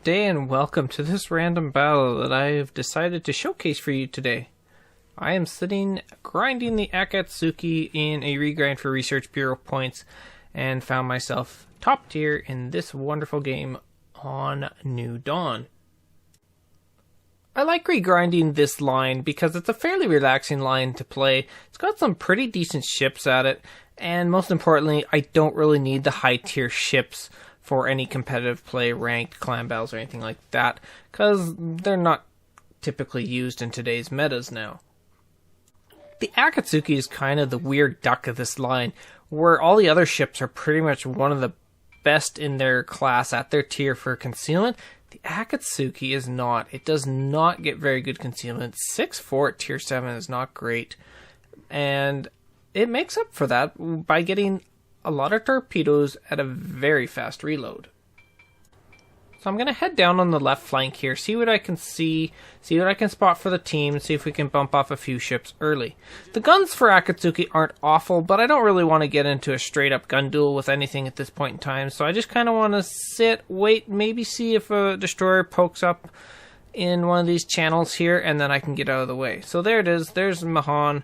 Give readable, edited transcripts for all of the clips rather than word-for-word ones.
day and welcome to this random battle that I've decided to showcase for you today. I am sitting grinding the Akatsuki in a regrind for Research Bureau points and found myself top tier in this wonderful game on New Dawn. I like regrinding this line because it's a fairly relaxing line to play. It's got some pretty decent ships at it, and most importantly, I don't really need the high tier ships for any competitive play, ranked, clan battles, or anything like that, because they're not typically used in today's metas now. The Akatsuki is kind of the weird duck of this line, where all the other ships are pretty much one of the best in their class at their tier for concealment. The Akatsuki is not. It does not get very good concealment. 6-4 at tier 7 is not great, and it makes up for that by getting a lot of torpedoes at a very fast reload. So I'm going to head down on the left flank here, see what I can see what I can spot for the team, see if we can bump off a few ships early. The guns for Akatsuki aren't awful, but I don't really want to get into a straight up gun duel with anything at this point in time, so I just kind of want to sit, wait, maybe see if a destroyer pokes up in one of these channels here, and then I can get out of the way. So there it is, there's Mahan,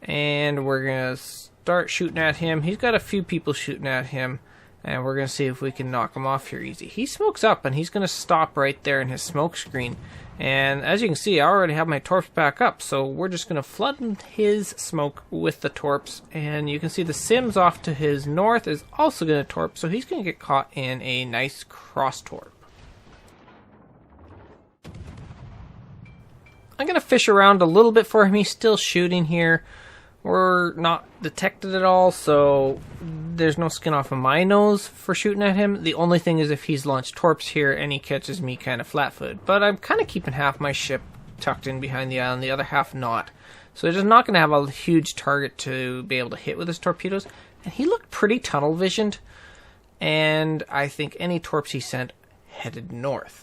and we're going to start shooting at him. He's got a few people shooting at him, and we're going to see if we can knock him off here easy. He smokes up, and he's going to stop right there in his smoke screen. And as you can see, I already have my torps back up, so we're just going to flood his smoke with the torps. And you can see the Sims off to his north is also going to torp, so he's going to get caught in a nice cross torp. I'm going to fish around a little bit for him. He's still shooting here. We're not detected at all, so there's no skin off of my nose for shooting at him. The only thing is if he's launched torps here and he catches me kind of flat-footed. But I'm kind of keeping half my ship tucked in behind the island, the other half not. So he's just not going to have a huge target to be able to hit with his torpedoes. And he looked pretty tunnel-visioned, and I think any torps he sent headed north.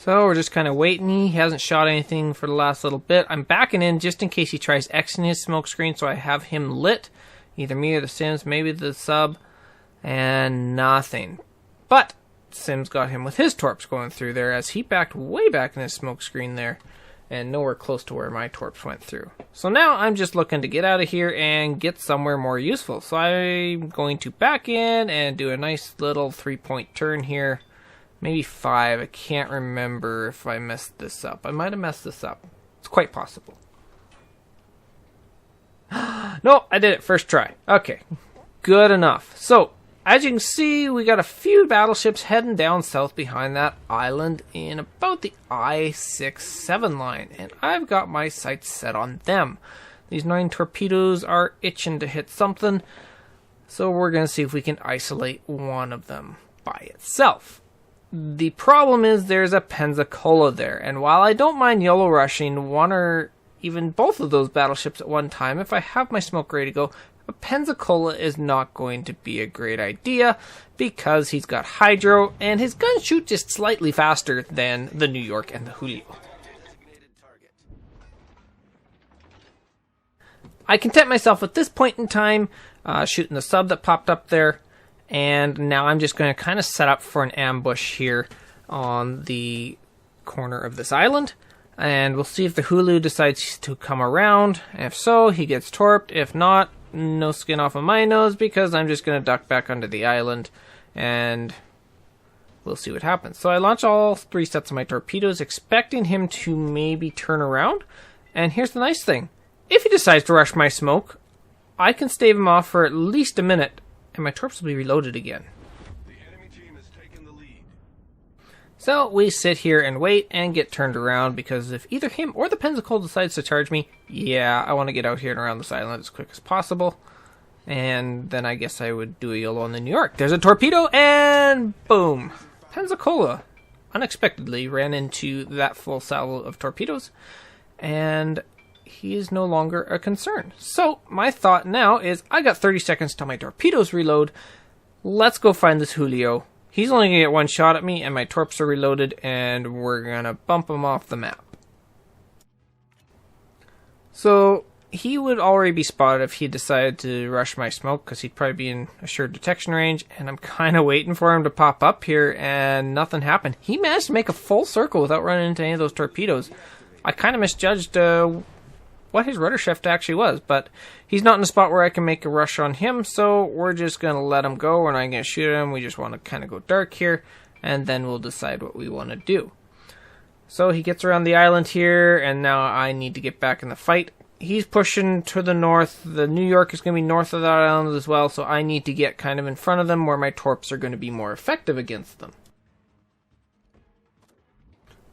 So we're just kind of waiting. He hasn't shot anything for the last little bit. I'm backing in just in case he tries Xing his smoke screen, so I have him lit. Either me or the Sims, maybe the sub, and nothing. But Sims got him with his torps going through there as he backed way back in his smoke screen there, and nowhere close to where my torps went through. So now I'm just looking to get out of here and get somewhere more useful. So I'm going to back in and do a nice little 3-point turn here. Maybe 5. I can't remember if I messed this up. I might have messed this up. It's quite possible. No, I did it first try. Okay, good enough. So, as you can see, we got a few battleships heading down south behind that island in about the I-6-7 line, and I've got my sights set on them. These 9 torpedoes are itching to hit something, so we're going to see if we can isolate one of them by itself. The problem is there's a Pensacola there, and while I don't mind YOLO rushing one or even both of those battleships at one time, if I have my smoke ready to go, a Pensacola is not going to be a great idea because he's got hydro and his guns shoot just slightly faster than the New York and the Julio. I content myself at this point in time shooting the sub that popped up there. And now I'm just going to kind of set up for an ambush here on the corner of this island. And we'll see if the Hulu decides to come around. If so, he gets torped. If not, no skin off of my nose because I'm just going to duck back onto the island. And we'll see what happens. So I launch all 3 sets of my torpedoes, expecting him to maybe turn around. And here's the nice thing. If he decides to rush my smoke, I can stave him off for at least a minute. And my torps will be reloaded again. The enemy team has taken the lead. So we sit here and wait and get turned around because if either him or the Pensacola decides to charge me, yeah, I want to get out here and around this island as quick as possible. And then I guess I would do a YOLO on the New York. There's a torpedo and boom. Pensacola unexpectedly ran into that full salvo of torpedoes and he is no longer a concern. So my thought now is I got 30 seconds till my torpedoes reload. Let's go find this Julio. He's only going to get 1 shot at me and my torps are reloaded and we're going to bump him off the map. So he would already be spotted if he decided to rush my smoke, because he'd probably be in assured detection range, and I'm kind of waiting for him to pop up here, and nothing happened. He managed to make a full circle without running into any of those torpedoes. I kind of misjudged what his rudder shift actually was, but he's not in a spot where I can make a rush on him, so we're just going to let him go. We're not going to shoot him. We just want to kind of go dark here, and then we'll decide what we want to do. So he gets around the island here, and now I need to get back in the fight. He's pushing to the north. The New York is going to be north of that island as well, so I need to get kind of in front of them where my torps are going to be more effective against them.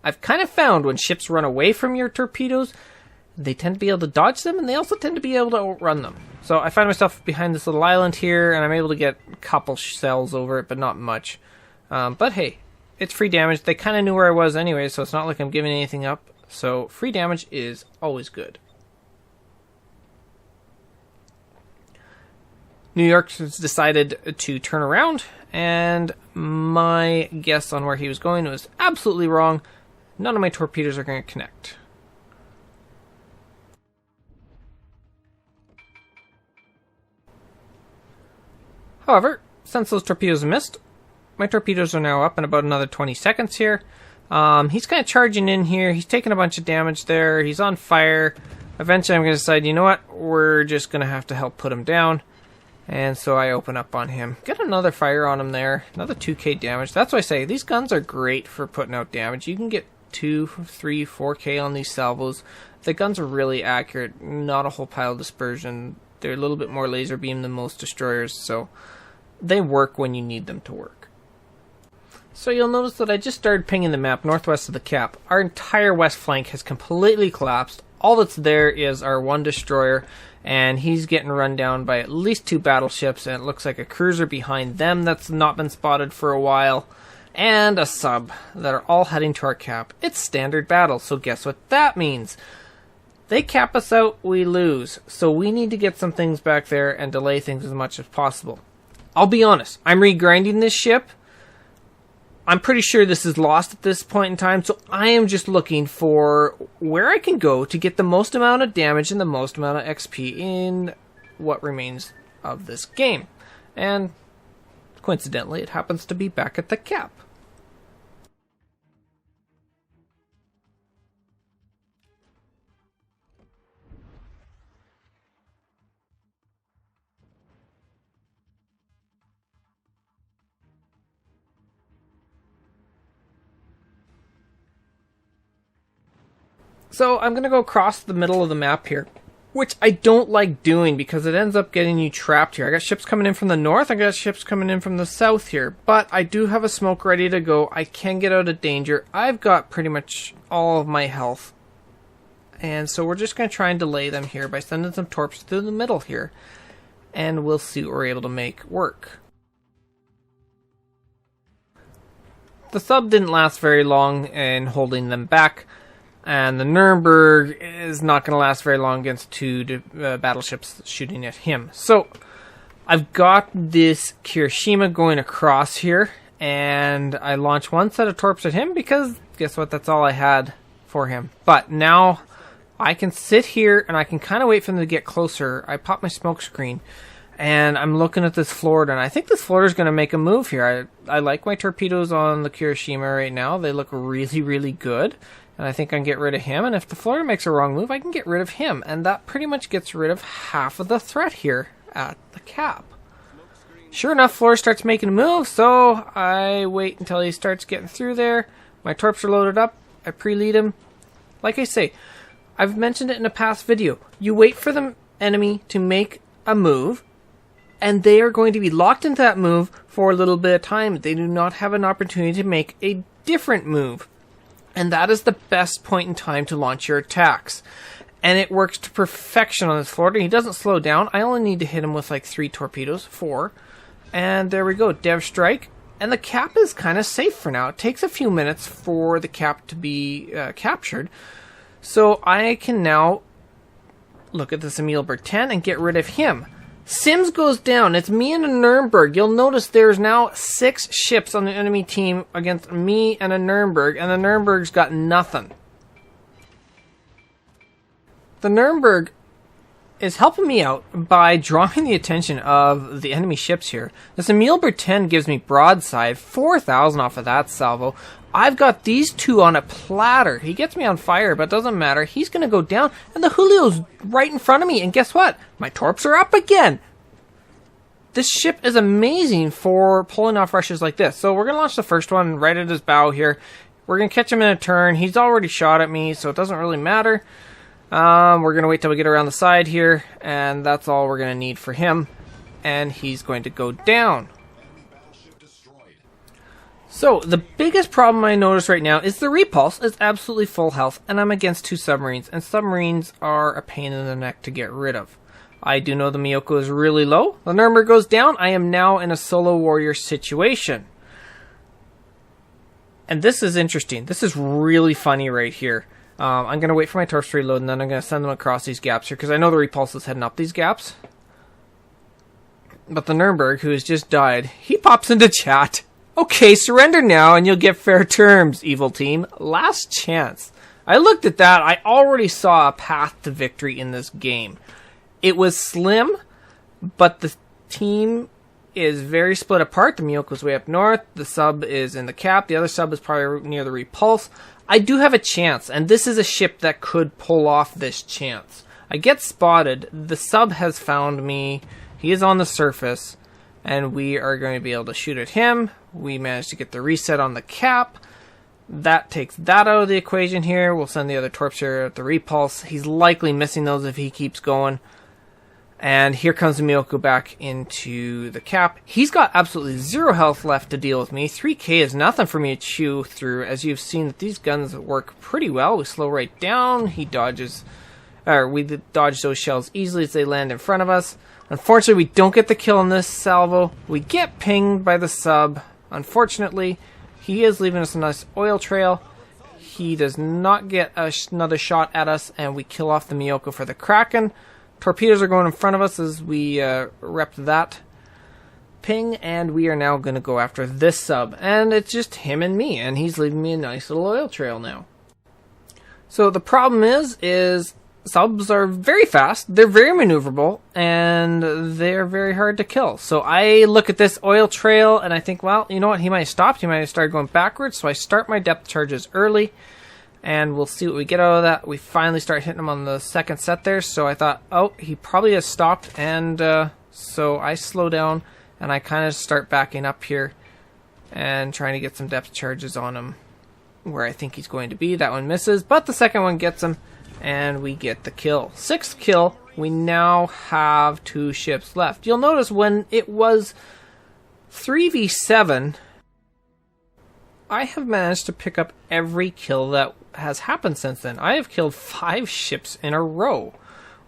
I've kind of found when ships run away from your torpedoes, they tend to be able to dodge them, and they also tend to be able to outrun them. So I find myself behind this little island here, and I'm able to get a couple shells over it, but not much. But hey, it's free damage. They kind of knew where I was anyway, so it's not like I'm giving anything up. So free damage is always good. New York has decided to turn around, and my guess on where he was going was absolutely wrong. None of my torpedoes are going to connect. However, since those torpedoes missed, my torpedoes are now up in about another 20 seconds here. He's kind of charging in here. He's taking a bunch of damage there. He's on fire. Eventually I'm going to decide, you know what? We're just going to have to help put him down. And so I open up on him. Get another fire on him there. Another 2k damage. That's why I say these guns are great for putting out damage. You can get 2, 3, 4k on these salvos. The guns are really accurate. Not a whole pile of dispersion. They're a little bit more laser beam than most destroyers. So they work when you need them to work. So you'll notice that I just started pinging the map northwest of the cap. Our entire west flank has completely collapsed. All that's there is our one destroyer, and he's getting run down by at least 2 battleships, and it looks like a cruiser behind them that's not been spotted for a while, and a sub that are all heading to our cap. It's standard battle, so guess what that means? They cap us out, we lose. So we need to get some things back there and delay things as much as possible. I'll be honest, I'm regrinding this ship. I'm pretty sure this is lost at this point in time, so I am just looking for where I can go to get the most amount of damage and the most amount of XP in what remains of this game. And coincidentally, it happens to be back at the cap. So I'm going to go across the middle of the map here, which I don't like doing because it ends up getting you trapped here. I got ships coming in from the north, I got ships coming in from the south here, but I do have a smoke ready to go. I can get out of danger. I've got pretty much all of my health. And so we're just going to try and delay them here by sending some torps through the middle here, and we'll see what we're able to make work. The sub didn't last very long in holding them back. And the Nuremberg is not going to last very long against 2 battleships shooting at him. So, I've got this Kirishima going across here. And I launch one set of torps at him because, guess what, that's all I had for him. But now, I can sit here and I can kind of wait for them to get closer. I pop my smoke screen. And I'm looking at this Florida, and I think this Florida is going to make a move here. I like my torpedoes on the Kirishima right now. They look really, really good. And I think I can get rid of him. And if the Florida makes a wrong move, I can get rid of him. And that pretty much gets rid of half of the threat here at the cap. Sure enough, Florida starts making a move. So I wait until he starts getting through there. My torps are loaded up. I pre-lead him. Like I say, I've mentioned it in a past video. You wait for the enemy to make a move, and they are going to be locked into that move for a little bit of time. They do not have an opportunity to make a different move. And that is the best point in time to launch your attacks. And it works to perfection on this Florida. He doesn't slow down. I only need to hit him with like 3 torpedoes, 4. And there we go, Dev Strike. And the cap is kind of safe for now. It takes a few minutes for the cap to be captured. So I can now look at this Emilberg 10 and get rid of him. Sims goes down. It's me and a Nuremberg. You'll notice there's now 6 ships on the enemy team against me and a Nuremberg, and the Nuremberg's got nothing. The Nuremberg is helping me out by drawing the attention of the enemy ships here. This Emilbert 10 gives me broadside, 4,000 off of that salvo. I've got these two on a platter. He gets me on fire, but it doesn't matter. He's going to go down, and the Julio's right in front of me. And guess what? My torps are up again. This ship is amazing for pulling off rushes like this. So we're going to launch the first one right at his bow here. We're going to catch him in a turn. He's already shot at me, so it doesn't really matter. We're going to wait till we get around the side here, and that's all we're going to need for him. And he's going to go down. So, the biggest problem I notice right now is the repulse is absolutely full health, and I'm against two submarines, and submarines are a pain in the neck to get rid of. I do know the Miyoko is really low. The Nuremberg goes down. I am now in a solo warrior situation. And this is interesting. This is really funny right here. I'm going to wait for my torps to reload, and then I'm going to send them across these gaps here, because I know the repulse is heading up these gaps. But the Nuremberg, who has just died, he pops into chat. Okay, surrender now, and you'll get fair terms, evil team. Last chance. I looked at that. I already saw a path to victory in this game. It was slim, but the team is very split apart. The Miyoko's way up north. The sub is in the cap. The other sub is probably near the repulse. I do have a chance, and this is a ship that could pull off this chance. I get spotted. The sub has found me. He is on the surface, and we are going to be able to shoot at him. We managed to get the reset on the cap. That takes that out of the equation here. We'll send the other torps here at the repulse. He's likely missing those if he keeps going. And here comes the Miyoko back into the cap. He's got absolutely zero health left to deal with me. 3k is nothing for me to chew through. As you've seen, that these guns work pretty well. We slow right down. He dodges, or we dodge those shells easily as they land in front of us. Unfortunately, we don't get the kill on this salvo. We get pinged by the sub. Unfortunately, he is leaving us a nice oil trail. He does not get another shot at us, and we kill off the Miyoko for the Kraken. Torpedoes are going in front of us as we rep that ping, and we are now going to go after this sub. And it's just him and me, and he's leaving me a nice little oil trail now. So the problem is subs are very fast, they're very maneuverable, and they're very hard to kill. So I look at this oil trail, and I think, well, you know what, he might have stopped, he might have started going backwards, so I start my depth charges early. And we'll see what we get out of that. We finally start hitting him on the second set there. So I thought, oh, he probably has stopped. And so I slow down. And I kind of start backing up here. And trying to get some depth charges on him. Where I think he's going to be. That one misses. But the second one gets him. And we get the kill. 6th kill. We now have 2 ships left. You'll notice when it was 3v7... I have managed to pick up every kill that has happened since then. I have killed 5 ships in a row.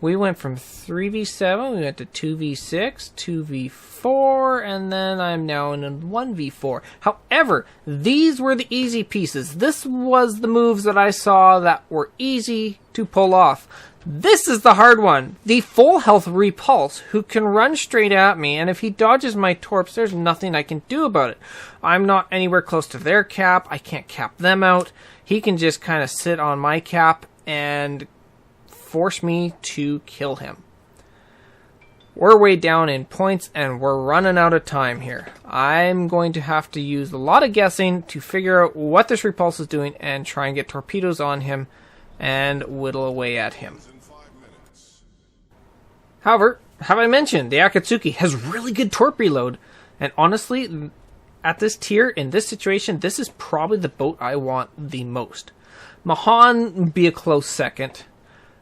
We went from 3v7, we went to 2v6, 2v4, and then I'm now in a 1v4. However, these were the easy pieces. This was the moves that I saw that were easy to pull off. This is the hard one. The full health repulse, who can run straight at me, and if he dodges my torps, there's nothing I can do about it. I'm not anywhere close to their cap. I can't cap them out. He can just kind of sit on my cap and force me to kill him. We're way down in points, and we're running out of time here. I'm going to have to use a lot of guessing to figure out what this repulse is doing and try and get torpedoes on him and whittle away at him. However, have I mentioned, the Akatsuki has really good torp reload, and honestly, at this tier, in this situation, this is probably the boat I want the most. Mahan would be a close second,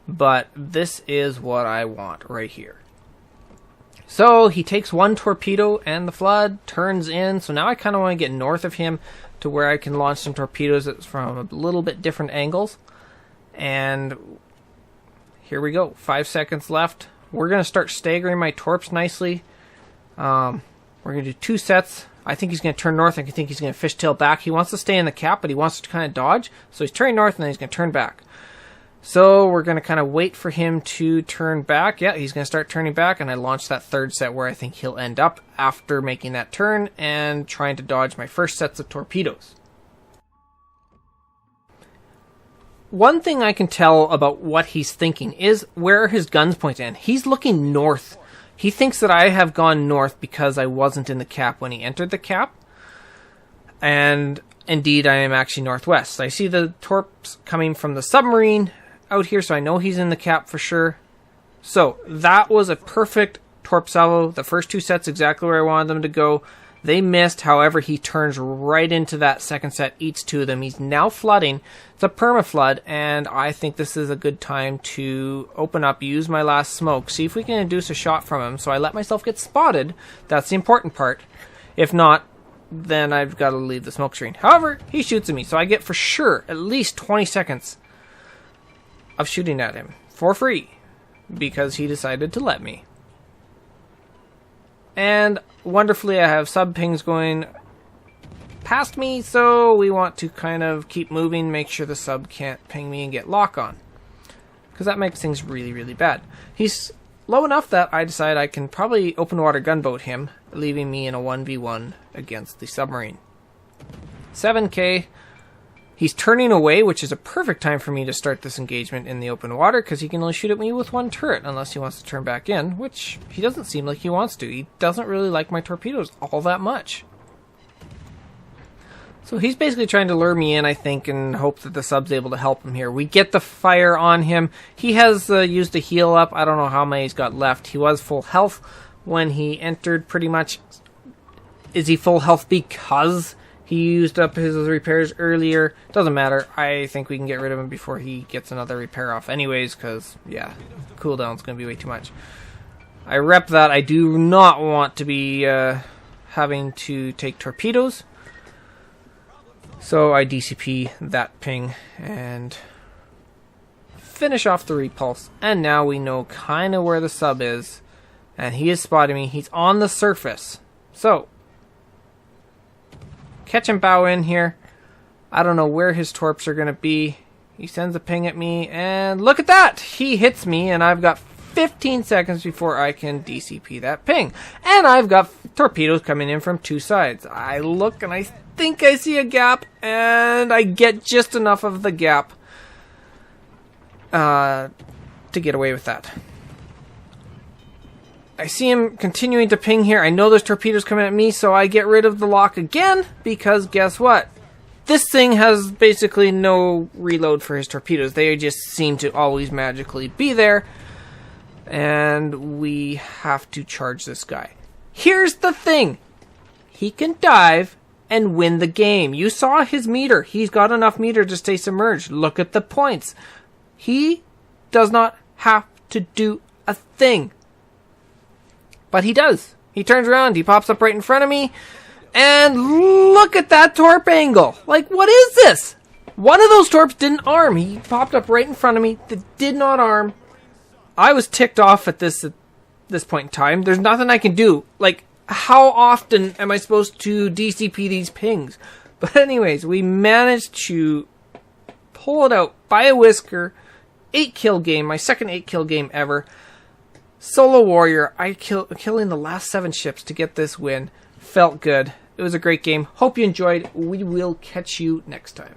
but this is what I want right here. So, he takes 1 torpedo, and the flood turns in, so now I kind of want to get north of him to where I can launch some torpedoes from a little bit different angles. And here we go, 5 seconds left. We're going to start staggering my torps nicely. We're going to do 2 sets. I think he's going to turn north. I think he's going to fishtail back. He wants to stay in the cap, but he wants to kind of dodge. So he's turning north, and then he's going to turn back. So we're going to kind of wait for him to turn back. Yeah, he's going to start turning back, and I launch that 3rd set where I think he'll end up after making that turn and trying to dodge my first sets of torpedoes. one thing I can tell about what he's thinking is where his gun's pointed in. He's looking north. He thinks that I have gone north because I wasn't in the cap when he entered the cap. And indeed, I am actually northwest. I see the torps coming from the submarine out here, so I know he's in the cap for sure. So, that was a perfect torp salvo. The first two sets exactly where I wanted them to go. They missed, however, he turns right into that second set, eats two of them. He's now flooding. It's a perma-flood, and I think this is a good time to open up, use my last smoke, see if we can induce a shot from him. So I let myself get spotted. That's the important part. If not, then I've got to leave the smoke screen. However, he shoots at me, so I get for sure at least 20 seconds of shooting at him for free because he decided to let me. And wonderfully, I have sub pings going past me, so we want to kind of keep moving, make sure the sub can't ping me and get lock on, because that makes things really, really bad. He's low enough that I decide I can probably open water gunboat him, leaving me in a 1v1 against the submarine. 7k. He's turning away, which is a perfect time for me to start this engagement in the open water, because he can only shoot at me with one turret, unless he wants to turn back in, which he doesn't seem like he wants to. He doesn't really like my torpedoes all that much. So he's basically trying to lure me in, I think, and hope that the sub's able to help him here. We get the fire on him. He has used a heal up. I don't know how many he's got left. He was full health when he entered, pretty much. Is he full health because he used up his repairs earlier? Doesn't matter. I think we can get rid of him before he gets another repair off anyways, because, yeah, cooldown's going to be way too much. I rep that. I do not want to be having to take torpedoes. So I DCP that ping and finish off the repulse. And now we know kind of where the sub is. And he is spotting me. He's on the surface. So catch and bow in here. I don't know where his torps are going to be. He sends a ping at me, and look at that! He hits me, and I've got 15 seconds before I can DCP that ping. And I've got torpedoes coming in from two sides. I look, and I think I see a gap, and I get just enough of the gap to get away with that. I see him continuing to ping here. I know there's torpedoes coming at me, so I get rid of the lock again, because guess what? This thing has basically no reload for his torpedoes. They just seem to always magically be there, and we have to charge this guy. Here's the thing. He can dive and win the game. You saw his meter. He's got enough meter to stay submerged. Look at the points. He does not have to do a thing. But he does. He turns around, he pops up right in front of me, and look at that torp angle. Like, what is this? One of those torps didn't arm. He popped up right in front of me that did not arm. I was ticked off at this point in time. There's nothing I can do. Like, how often am I supposed to DCP these pings? But anyways, we managed to pull it out by a whisker. 8-kill game, my second 8-kill game ever. Solo warrior, killing the last 7 ships to get this win. Felt good. It was a great game. Hope you enjoyed. We will catch you next time.